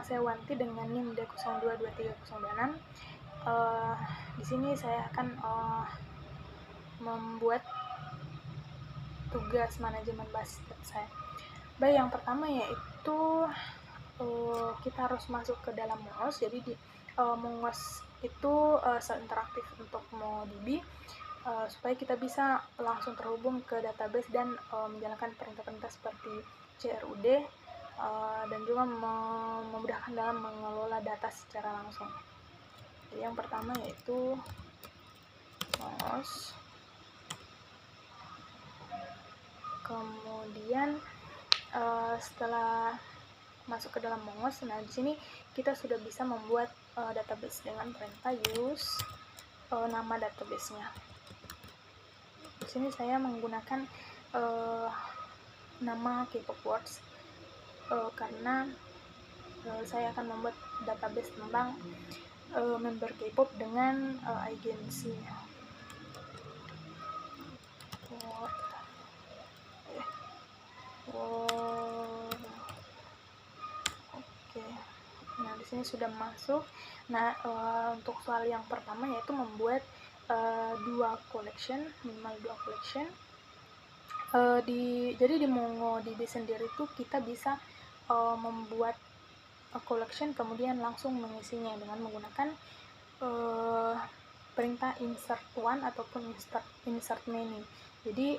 saya Wanti dengan NIM D022326. Di sini saya akan membuat tugas manajemen basket saya. Baik, yang pertama yaitu kita harus masuk ke dalam Mongos. Jadi di Mongos itu interaktif untuk MongoDB, supaya kita bisa langsung terhubung ke database dan menjalankan perintah-perintah seperti CRUD, dan juga memudahkan dalam mengelola data secara langsung. Jadi yang pertama yaitu Mongos. Kemudian setelah masuk ke dalam Mongos, nah di sini kita sudah bisa membuat database dengan perintah use nama database-nya. Di sini saya menggunakan nama K-pop words karena saya akan membuat database tentang member K-pop dengan agensinya. Oke. Nah, di sini sudah masuk. Nah, untuk soal yang pertama yaitu membuat dua collection, minimal dua collection. Jadi di MongoDB sendiri itu kita bisa membuat collection kemudian langsung mengisinya dengan menggunakan perintah insert one ataupun insert many. Jadi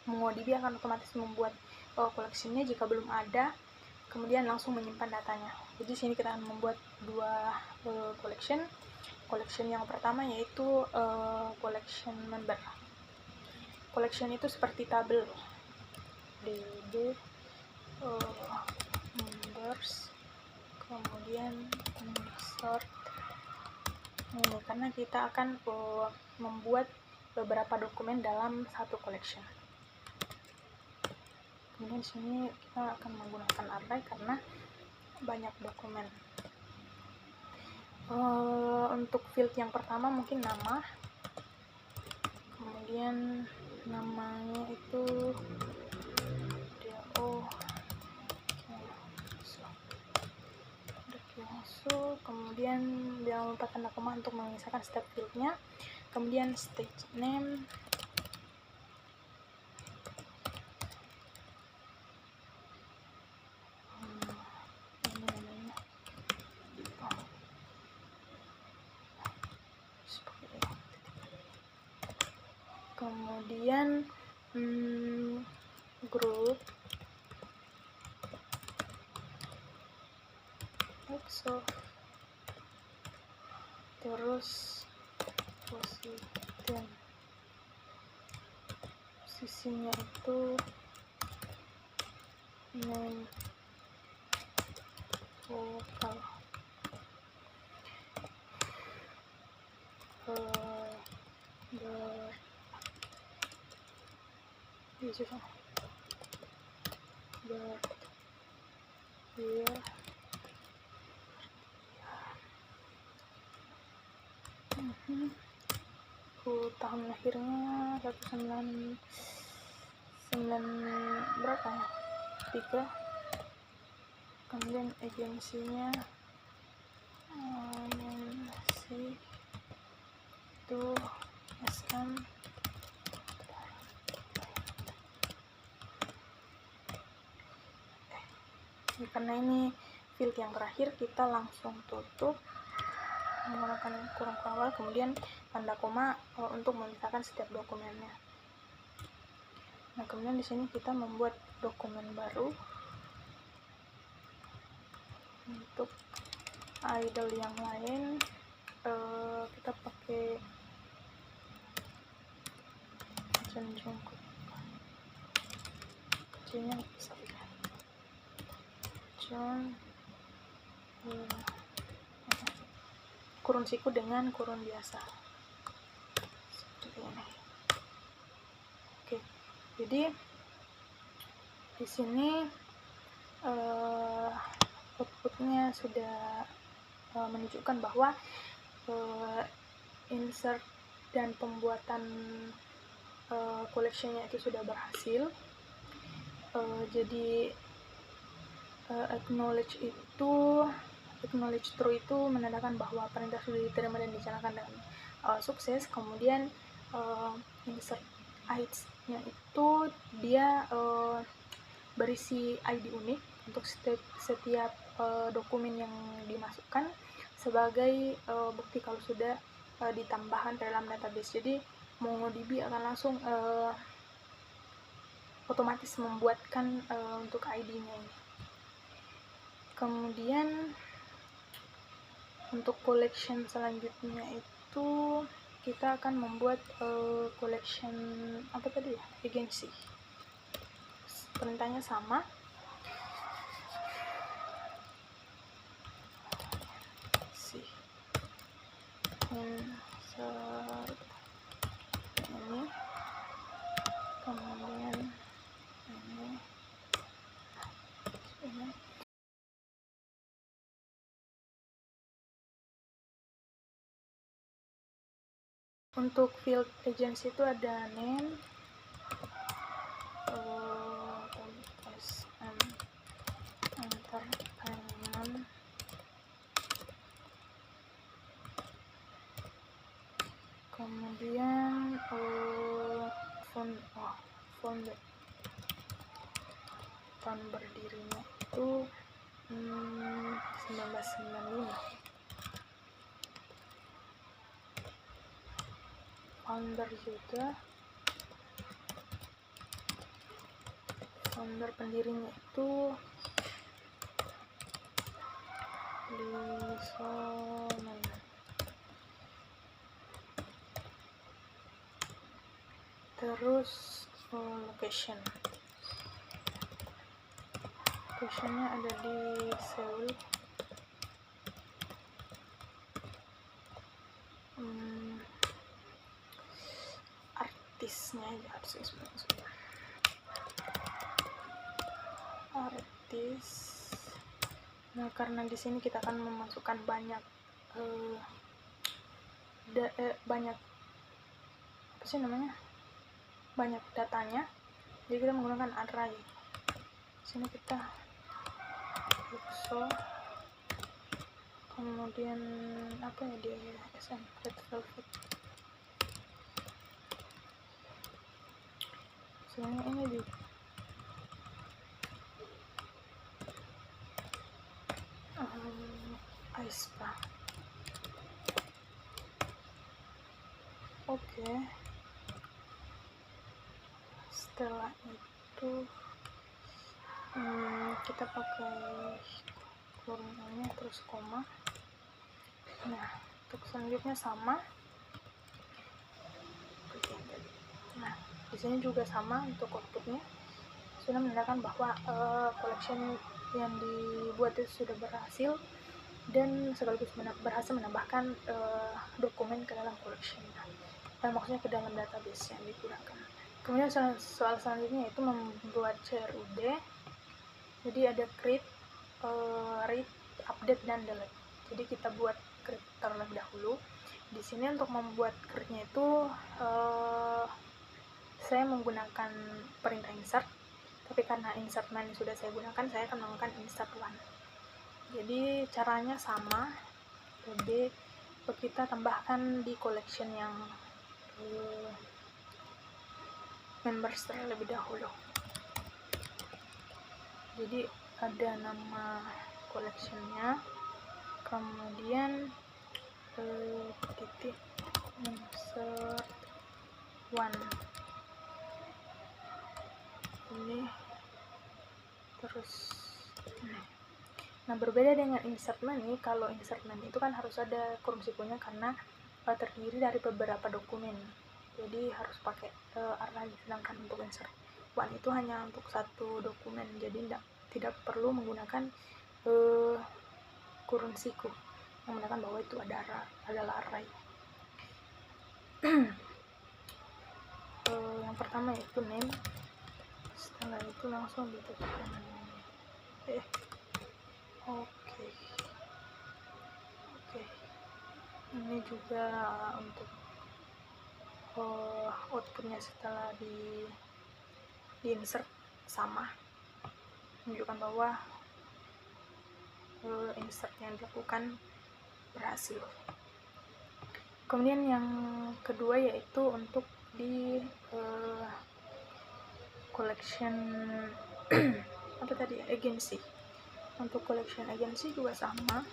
MongoDB akan otomatis membuat collection-nya jika belum ada, kemudian langsung menyimpan datanya. Jadi sini kita akan membuat dua collection. Collection yang pertama yaitu collection member. Collection itu seperti tabel, DB members, kemudian insert ini, karena kita akan membuat beberapa dokumen dalam satu collection. Kemudian sini kita akan menggunakan array karena banyak dokumen. Untuk field yang pertama mungkin nama, kemudian namanya itu kemudian jangan lupa tanda koma untuk mengisahkan step fieldnya, kemudian stage name, kemudian group, terus posisinya itu name vokal, tahun lahirnya 1999 berapa ya? 3. Kemudian agensinya itu SM. Karena ini field yang terakhir, kita langsung tutup menggunakan kurung awal, kemudian tanda koma untuk memisahkan setiap dokumennya. Nah, kemudian di sini kita membuat dokumen baru untuk idol yang lain. Kita pakai Jungkook, kecilnya bisa ya, kurun siku dengan kurun biasa seperti ini. Oke, jadi di sini outputnya sudah menunjukkan bahwa insert dan pembuatan collection-nya itu sudah berhasil. Jadi acknowledge true itu menandakan bahwa perintah sudah diterima dan dijalankan dengan sukses. Kemudian insert id-nya itu dia berisi ID unik untuk setiap dokumen yang dimasukkan sebagai bukti kalau sudah ditambahkan dalam database. Jadi MongoDB akan langsung otomatis membuatkan untuk ID-nya ini. Kemudian untuk collection selanjutnya itu kita akan membuat collection apa tadi ya, agency. Perintahnya sama, insert ini, kemudian ini. Untuk field agency itu ada name, entertainment, kemudian tahun berdirinya itu 1995. Founder juga, founder pendirinya itu Lisonen. Terus locationnya ada di Seoul. Artisnya aja harus artis. Nah, karena di sini kita akan memasukkan banyak banyak datanya, jadi kita menggunakan array. Di sini kita so, kemudian apa ya dia SM Red Velvet. Sebenarnya ini di Aespa. Oke. Setelah itu kita pakai kurungannya terus koma. Nah, untuk selanjutnya sama. Nah, di sini juga sama untuk outputnya, sudah menandakan bahwa collection yang dibuat itu sudah berhasil dan sekaligus berhasil menambahkan dokumen ke dalam collection, maksudnya ke dalam database yang digunakan. Kemudian soal selanjutnya yaitu membuat CRUD. Jadi ada create, read, update, dan delete. Jadi kita buat create terlebih dahulu. Di sini untuk membuat create-nya itu saya menggunakan perintah insert, tapi karena insert man sudah saya gunakan, saya akan menggunakan insert one. Jadi caranya sama, jadi kita tambahkan di collection yang members terlebih dahulu. Jadi ada nama collectionnya, kemudian titik insert one ini, terus nah berbeda dengan insert many. Kalau insert many itu kan harus ada kurung sikunya karena terdiri dari beberapa dokumen, jadi harus pakai array. Sedangkan untuk insert one itu hanya untuk satu dokumen, jadi tidak perlu menggunakan kurung siku yang menandakan bahwa itu adalah array. Yang pertama yaitu name, setelah itu langsung ditutup. Oke. Ini juga untuk outputnya setelah di insert sama, menunjukkan bahwa insert yang dilakukan berhasil. Kemudian yang kedua yaitu untuk di collection apa tadi, agency. Untuk collection agency juga sama.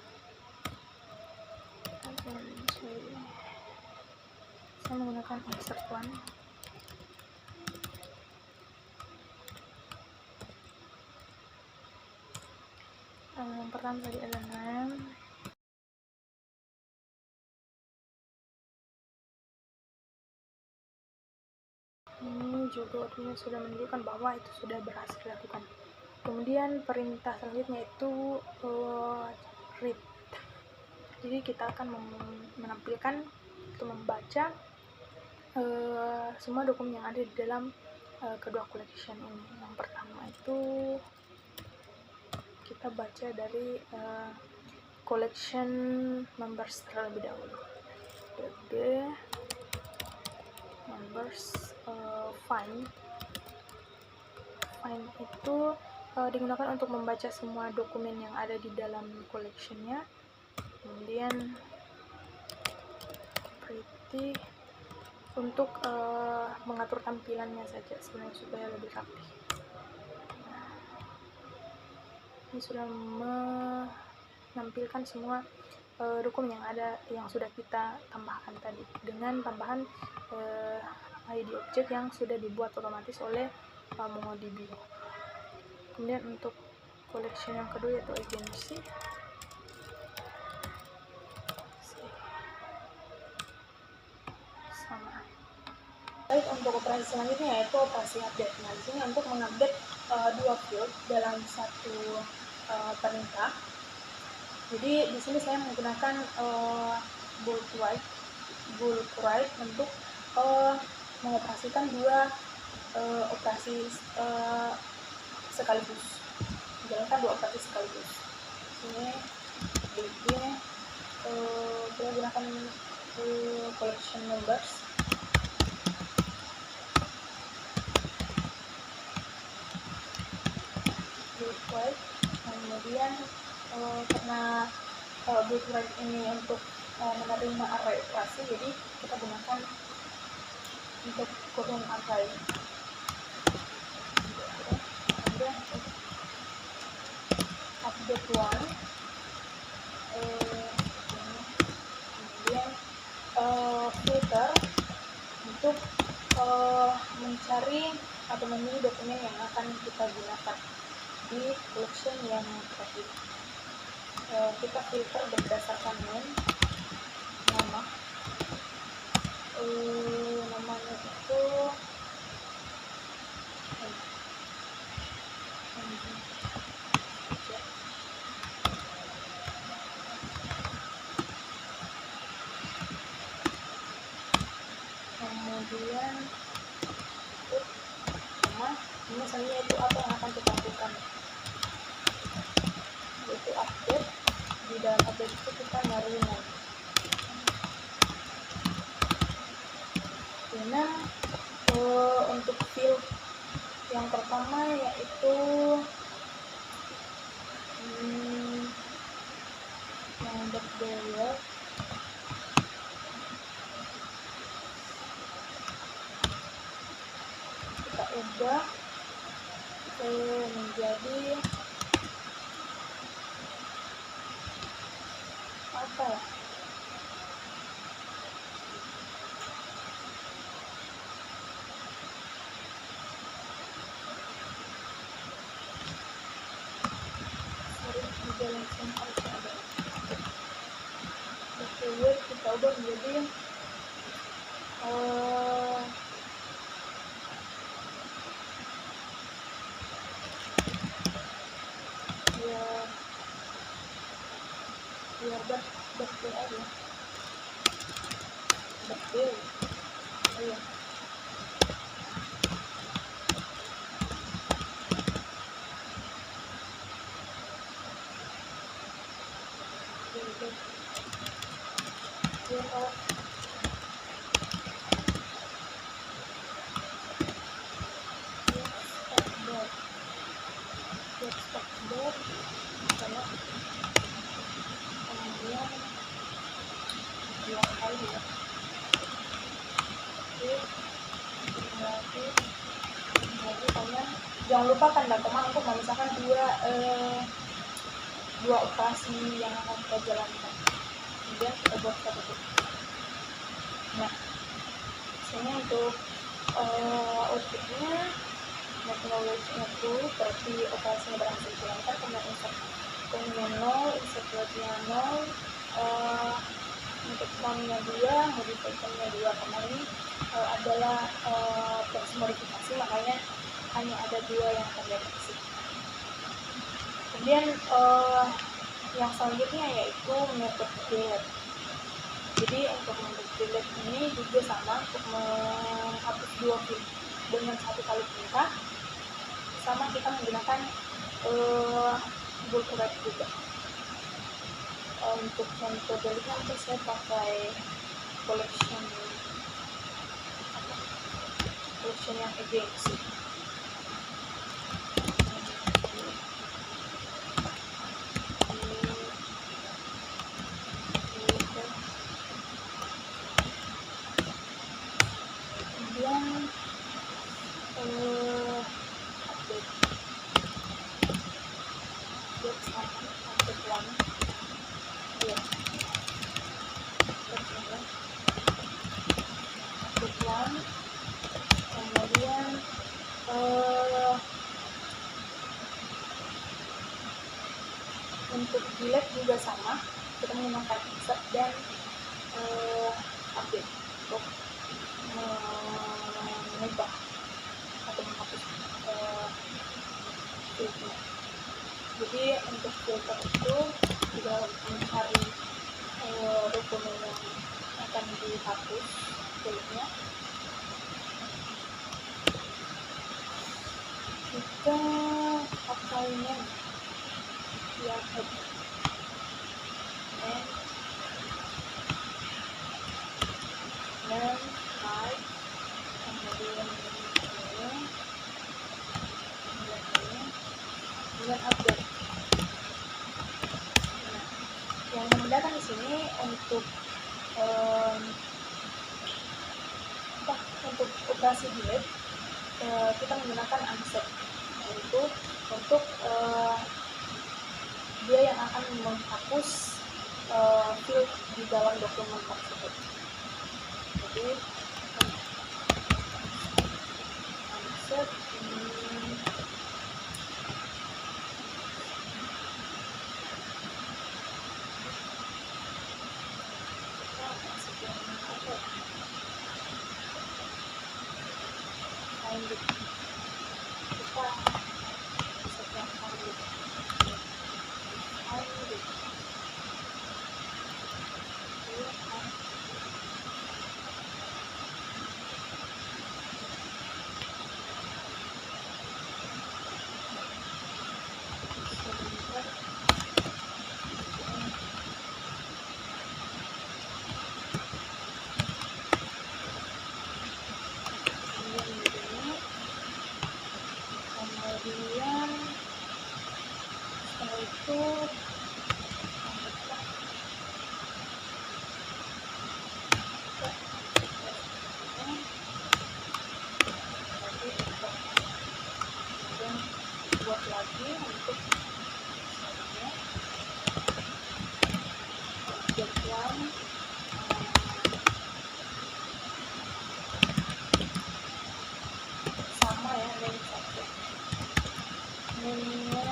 Saya menggunakan insert one. Yang pertama tadi elemen, ini juga artinya sudah menunjukkan bahwa itu sudah berhasil dilakukan. Kemudian perintah selanjutnya itu read. Jadi kita akan menampilkan atau membaca semua dokumen yang ada di dalam kedua collection ini. Yang pertama itu kita baca dari collection members terlebih dahulu. DB members find itu digunakan untuk membaca semua dokumen yang ada di dalam collectionnya. Kemudian pretty untuk mengatur tampilannya saja sebenarnya supaya lebih rapi. Ini sudah menampilkan semua dokumen yang ada yang sudah kita tambahkan tadi dengan tambahan ID objek yang sudah dibuat otomatis oleh MongoDB. Kemudian untuk collection yang kedua yaitu agency. Sama. Baik, untuk operasi selanjutnya yaitu operasi update. Nah, di sini untuk mengupdate dua field dalam satu perintah. Jadi di sini saya menggunakan bulk write untuk mengoperasikan dua operasi sekaligus, menjalankan dua operasi sekaligus. Ini kita gunakan collection members. Bulk write, kemudian karena bulk write ini untuk menerima array operasi, jadi kita gunakan untuk kurung array. Kemudian update one, kemudian filter untuk mencari atau memilih dokumen yang akan kita gunakan di collection yang tadi. Kita filter berdasarkan nama. Namanya itu kemudian nama, misalnya itu apa yang akan kita lakukan, yaitu update. Di dalam update itu kita nyari name. Kemudian untuk field yang pertama yaitu yang berdaya, kita ubah menjadi apa ya? Di dalam harusnya ada. Kemudian kita ubah menjadi biar birthday aja, birthday. Iya. jangan lupa tanda koma untuk memisahkan dua operasi yang akan kita jalankan. Kemudian kita buat satu titik. Nah, misalnya untuk outputnya acknowledge-nya true, berarti operasinya berhasil dijalankan. Kemudian insert point-nya 0, insert value-nya 0, untuk count-nya 2, modification-nya 2, karena ini adalah proses modifikasi, makanya hanya ada 2 yang terdeteksi. Kemudian yang selanjutnya yaitu method delete. Jadi untuk method delete ini juga sama, untuk menghapus 2 field dengan 1 kali perintah, sama kita menggunakan bulk wrap juga. Untuk method delete nanti saya pakai collection yang against. Kemudian kemudian untuk delete juga sama, kita menggunakan insert dan update untuk mengubah atau menghapus filter. Jadi untuk filter itu kita mencari dokumen yang akan dihapus filternya. Kita pakainya yang head and right, kemudian update. Nah, yang membedakan di sini untuk untuk operasi delete kita menggunakan unset, yaitu untuk dia yang akan menghapus field di dalam dokumen tersebut. Jadi unset kemudian setelah itu buat lagi untuk jadwal sama ya, name satu name-nya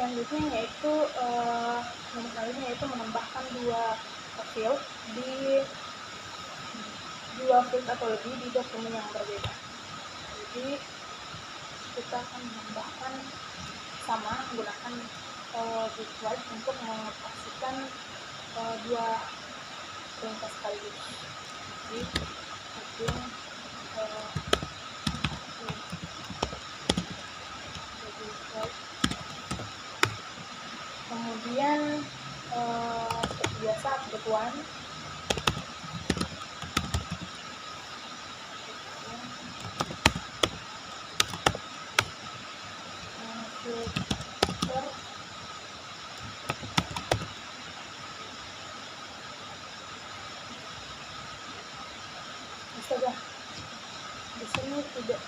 selanjutnya yaitu menambahkan dua field atau lebih di dokumen yang berbeda. Jadi kita akan menambahkan sama menggunakan bit wide untuk mengoperasikan dua perintah sekaligus. Jadi kemudian seperti biasa update one, astaga, di sini tidak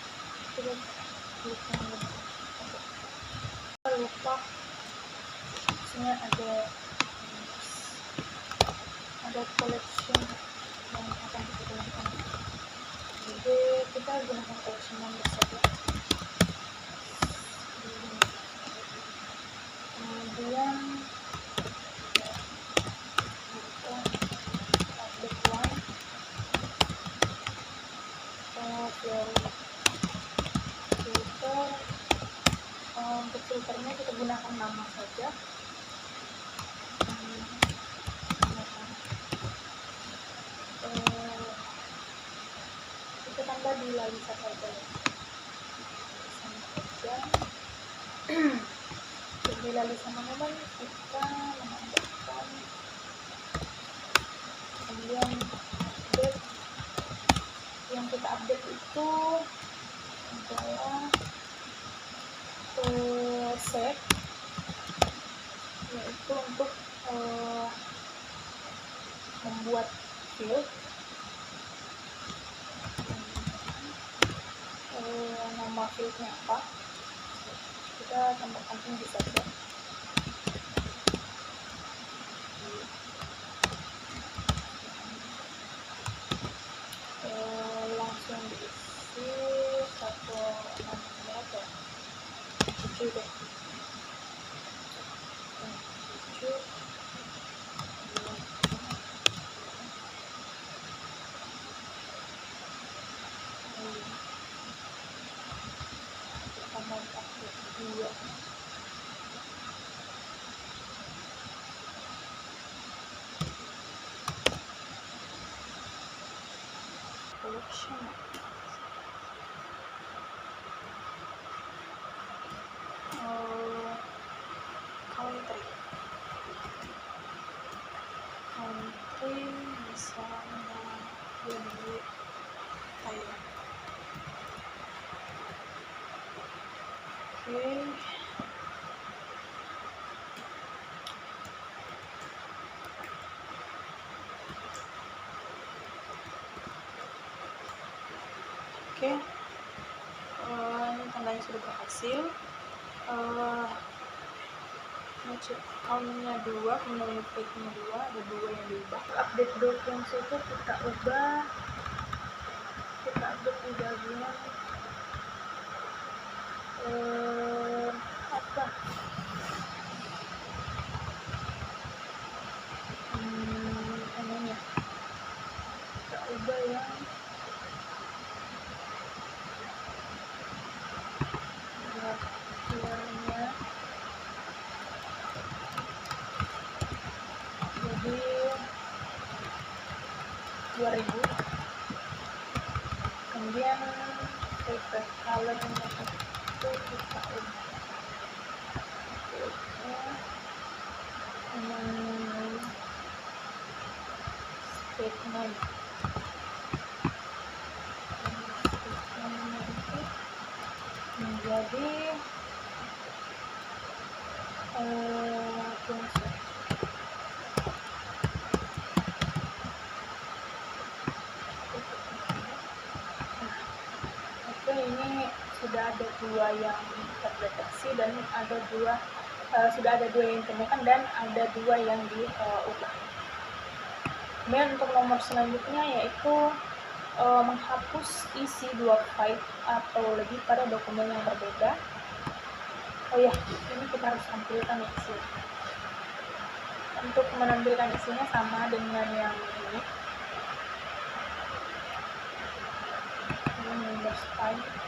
lupa sini ada collection yang akan kita gunakan, jadi kita gunakan collection number saja. Kemudian kita update one, filter. Untuk filternya kita gunakan nama saja. Kita tambah di Lalisa saja. Jadi Lalisa teman-teman kita menambahkan, kemudian update. Yang kita update itu adalah set, yaitu untuk membuat field, nama fieldnya apa, kita tambahkan tinggi saja. Langsung diisi 7 deh. 7. Tambah 42. Collection. Country misalnya dari Thailand. Oke. Ini tandanya sudah berhasil. Account-nya 2, kemudian page-nya 2, ada 2 yang diubah. Update documents itu kita update di bagian apa? Namanya kita ubah yang keluarnya jadi 2000. Kemudian paper colornya itu kita ubah statement menjadi ini sudah ada 2 yang terdeteksi dan sudah ada 2 yang ditemukan dan ada 2 yang diubah. Kemudian untuk nomor selanjutnya yaitu menghapus isi 2 file atau lebih pada dokumen yang berbeda. Oh ya, ini kita harus tampilkan isi. Untuk menampilkan isinya sama dengan yang ini. Ini Windows 5.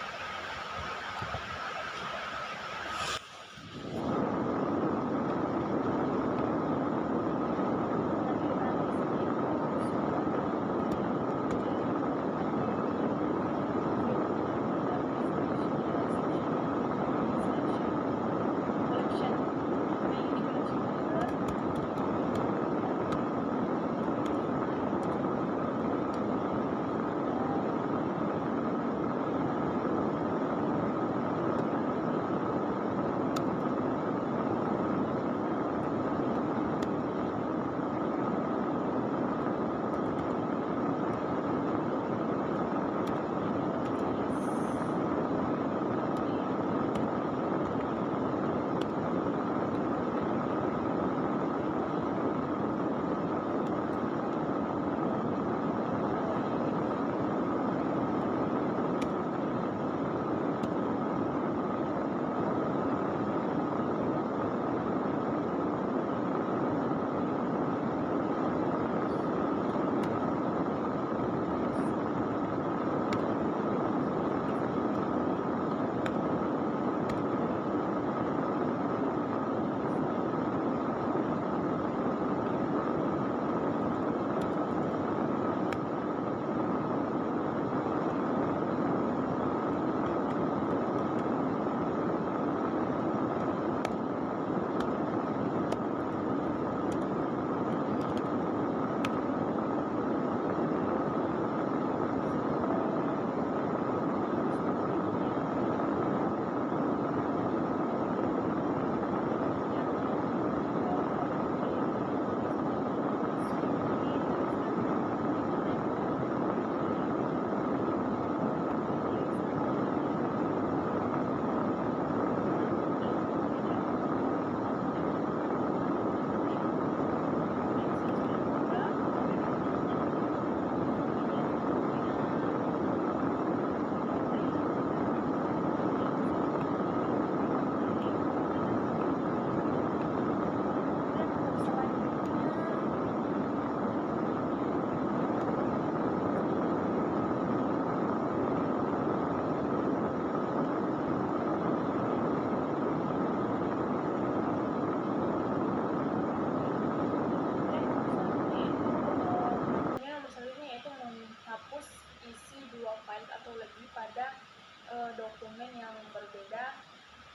Dokumen yang berbeda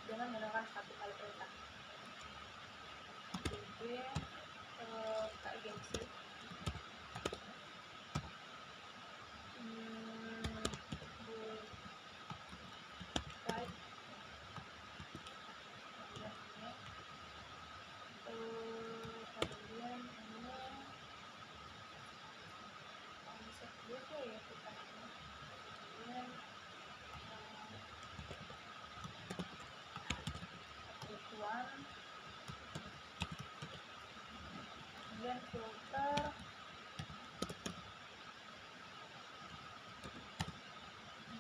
dengan menggunakan satu kali perintah. Jadi agensi kemudian ini konsep juga ya kita kemudian kebutuhan, kemudian filter,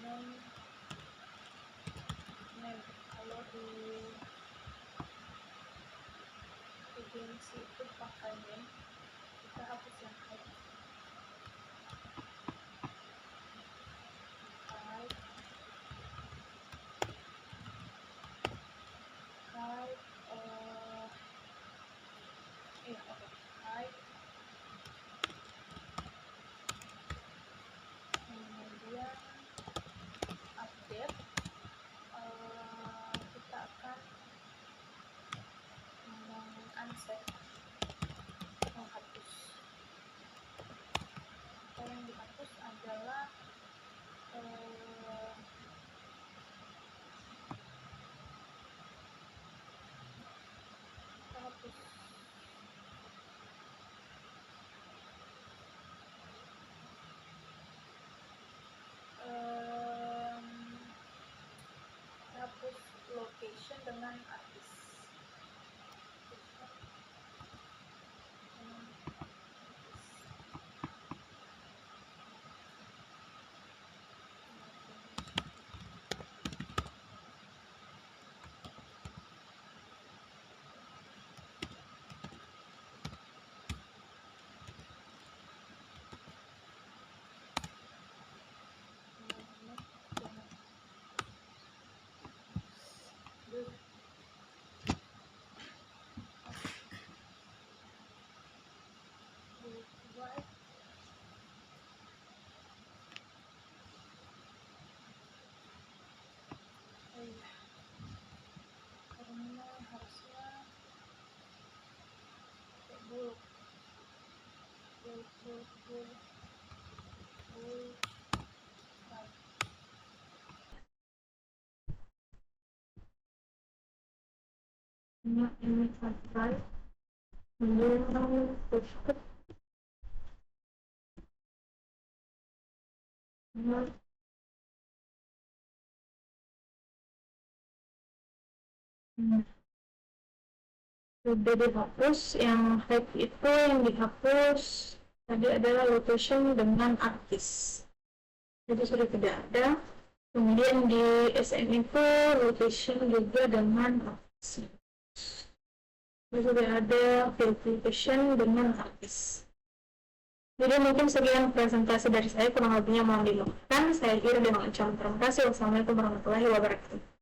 dan name. Kalau di agensi itu pakai name, kita hapus yang hide. Kemudian update, kita akan unset, menghapus. Yang dihapus adalah hapus hapus location dengan artis. ini sampai menurut tersebut sudah dihapus. Yang hype itu yang dihapus tadi adalah location dengan artis, jadi sudah tidak ada. Kemudian di SN itu location juga dengan artis, sudah ada verification dengan artis. Jadi mungkin sekian presentasi dari saya, kurang lebihnya mohon dimaafkan. Saya kira dengan ucapan terima kasih. Wassalamualaikum warahmatullahi wabarakatuh.